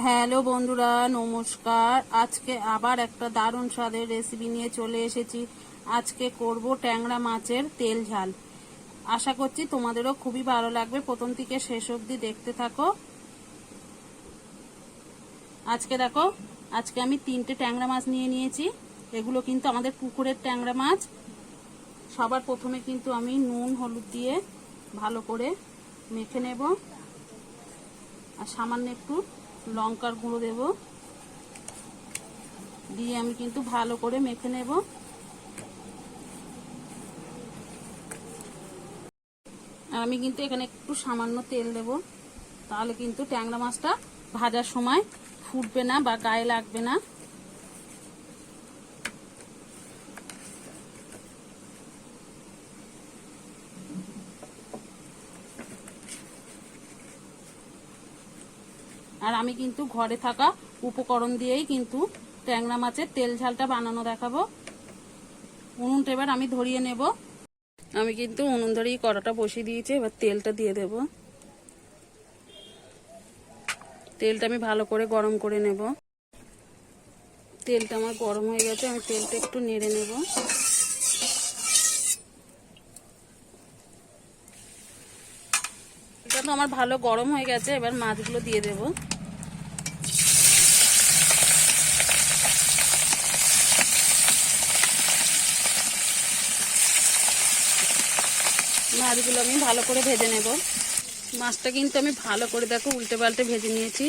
Hello বন্ধুরা, নমস্কার। আজকে আবার একটা দারুণ স্বাদের রেসিপি নিয়ে চলে এসেছি। আজকে করব ট্যাংরা মাছের তেল ঝাল। আশা করছি তোমাদেরও খুবই ভালো লাগবে। প্রথম থেকে শেষ অবধি দেখতে থাকো। আজকে আমি 3টে ট্যাংরা মাছ নিয়ে নিয়েছি। এগুলো কিন্তু আমাদের পুকুরের ট্যাংরা মাছ। সবার প্রথমে কিন্তু আমি নুন হলুদ দিয়ে ভালো করে মেখে নেব, আর সামান্য একটু লঙ্কার গুঁড়ো দেব, দিয়ে আমি কিন্তু ভালো করে মেখে নেব। আর আমি কিন্তু এখানে একটু সামান্য তেল দেব, তাহলে কিন্তু ট্যাংরা মাছটা ভাজার সময় ফুটবে না বা গায়ে লাগবে না। আর আমি কিন্তু ঘরে থাকা উপকরণ দিয়েই কিন্তু ট্যাংরা মাছের তেল ঝালটা বানানো দেখাবো। উনুনটা এবার আমি ধরিয়ে নেব। আমি কিন্তু উনুন ধরেই কড়াটা বসিয়ে দিয়েছি। এবার তেলটা দিয়ে দেব। তেলটা আমি ভালো করে গরম করে নেব। তেলটা আমার গরম হয়ে গেছে, আমি তেলটা একটু নেড়ে নেব। এটা তো আমার ভালো গরম হয়ে গেছে। এবার মাছগুলো দিয়ে দেব। মাছগুলো আমি ভালো করে ভেজে নেব। মাছটা কিন্তু আমি ভালো করে দেখো উল্টে পাল্টে ভেজে নিয়েছি।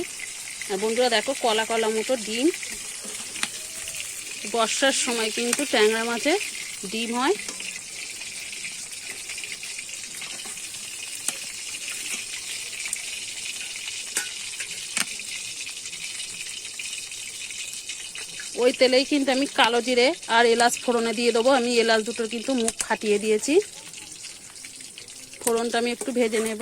আর বন্ধুরা দেখো, কলা কলা মতো ডিম। বর্ষার সময় কিন্তু ট্যাংরা মাছের ডিম হয়। ওই তেলেই কিন্তু আমি কালো জিরে আর এলাচ ফোড়নে দিয়ে দেবো। আমি এলাচ দুটোর কিন্তু মুখ ফাটিয়ে দিয়েছি। ফোড়নটা আমি একটু ভেজে নেব।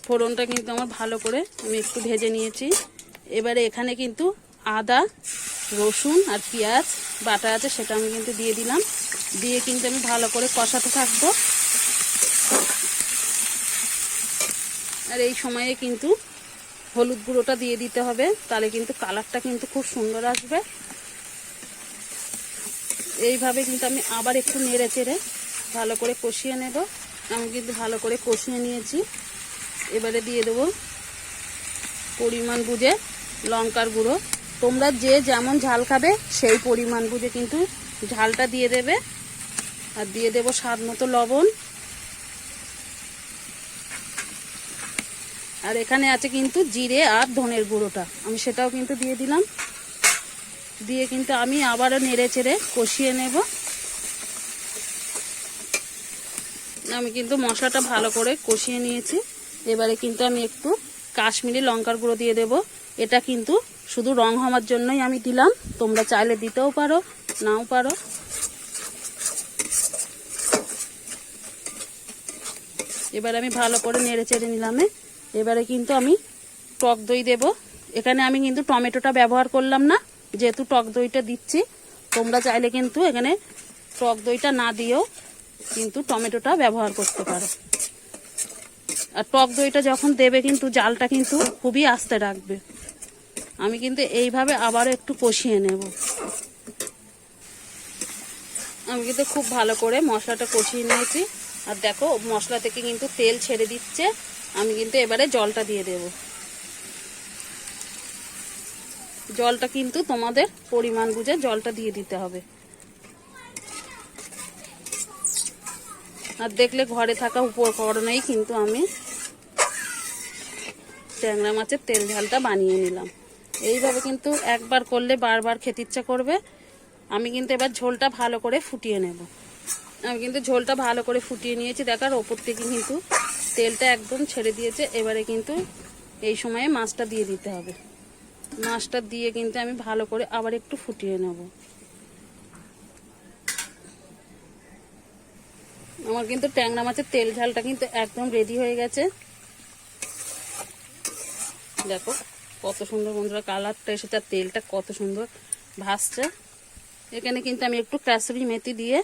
ফোড়নটা কিন্তু আমার ভালো করে আমি একটু ভেজে নিয়েছি। এবারে এখানে কিন্তু আদা রসুন আর পেঁয়াজ বাটা আছে, সেটা আমি কিন্তু দিয়ে দিলাম। দিয়ে কিন্তু আমি ভালো করে কষাতে থাকবো। আর এই সময়ে কিন্তু হলুদ গুঁড়োটা দিয়ে দিতে হবে, তাহলে কিন্তু কালারটা কিন্তু খুব সুন্দর আসবে। এইভাবে কিন্তু আমি আবার একটু নেড়ে চেড়ে ভালো করে কষিয়ে নেব। আমি কিন্তু ভালো করে কষিয়ে নিয়েছি। এবারে দিয়ে দেবো পরিমাণ বুঝে লঙ্কার গুঁড়ো। তোমরা যে যেমন ঝাল খাবে সেই পরিমাণ বুঝে কিন্তু ঝালটা দিয়ে দেবে। আর দিয়ে দেবো স্বাদ মতো লবণ। আর এখানে আছে কিন্তু জিরে আর ধনের গুঁড়োটা, আমি সেটাও কিন্তু দিয়ে দিলাম। দিয়ে কিন্তু আমি আবারও নেড়ে চেড়ে কষিয়ে নেব। আমি কিন্তু মশলাটা ভালো করে কষিয়ে নিয়েছি। এবারে কিন্তু আমি একটু কাশ্মীরি লঙ্কার গুঁড়ো দিয়ে দেব। এটা কিন্তু শুধু রং হওয়ার জন্যই আমি দিলাম, তোমরা চাইলে দিতেও পারো নাও পারো। এবারে আমি ভালো করে নেড়ে চেড়ে নিলাম। এবারে কিন্তু আমি টক দই দেব। এখানে আমি কিন্তু টমেটোটা ব্যবহার করলাম না, যেহেতু টক দইটা দিচ্ছি। তোমরা চাইলে কিন্তু এখানে টক দইটা না দিয়েও কিন্তু টমেটোটা ব্যবহার করতে পারো। আর টক দইটা যখন দেবে কিন্তু জালটা কিন্তু খুবই আস্তে রাখবে। আমি কিন্তু এইভাবে আবারও একটু কষিয়ে নেব। আমি কিন্তু খুব ভালো করে মশলাটা কষিয়ে নিয়েছি। আর দেখো মশলা থেকে কিন্তু তেল ছেড়ে দিচ্ছে। আমি কিন্তু এবারে জলটা দিয়ে দেব। জলটা কিন্তু তোমাদের পরিমাণ বুঝে জলটা দিয়ে দিতে হবে। আর দেখলে ঘরে থাকা উপকরণেই কিন্তু আমি ট্যাংরা মাছের তেল ঝালটা বানিয়ে নিলাম। এইভাবে কিন্তু একবার করলে বারবার খেতে ইচ্ছা করবে। আমি কিন্তু এবার ঝোলটা ভালো করে ফুটিয়ে নেব। আমি কিন্তু ঝোলটা ভালো করে ফুটিয়ে নিয়েছি। দেখার ওপর থেকে কিন্তু তেলটা একদম ছেড়ে দিয়েছে। এবারে কিন্তু এই সময়ে মাছটা দিয়ে দিতে হবে। মাছটা দিয়ে কিন্তু আমি ভালো করে আবার একটু ফুটিয়ে নেব। আমার কিন্তু ট্যাংরা মাছের তেল ঝালটা কিন্তু একদম রেডি হয়ে গেছে। দেখো কত সুন্দর বন্ধুরা কালারটা এসেছে, আর তেলটা কত সুন্দর ভাসছে। এখানে কিন্তু আমি একটু কাসুরি মেথি দিয়ে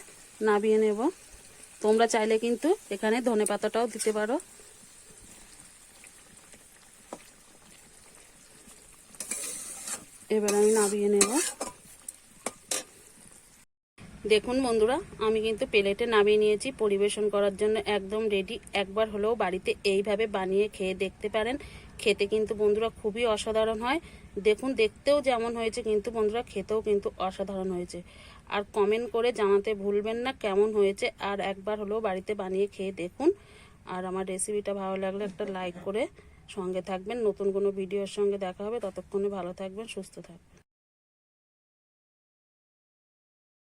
নামিয়ে নেব। তোমরা চাইলে কিন্তু এখানে ধনেপাতাটাও দিতে পারো। এবার আমি নামিয়ে নেব। দেখুন বন্ধুরা, আমি কিন্তু প্লেটে নামিয়ে নিয়েছি, পরিবেশন করার জন্য একদম রেডি। একবার হলেও বাড়িতে এইভাবে বানিয়ে খেয়ে দেখতে পারেন। খেতে কিন্তু বন্ধুরা খুবই অসাধারণ হয়। দেখুন দেখতেও যেমন হয়েছে, কিন্তু বন্ধুরা খেতেও কিন্তু অসাধারণ হয়েছে। আর কমেন্ট করে জানাতে ভুলবেন না কেমন হয়েছে। আর একবার হলেও বাড়িতে বানিয়ে খেয়ে দেখুন। আর আমার রেসিপিটা ভালো লাগলে একটা লাইক করে সঙ্গে থাকবেন। নতুন কোনো ভিডিওর সঙ্গে দেখা হবে, ততক্ষণে ভালো থাকবেন, সুস্থ থাকবেন।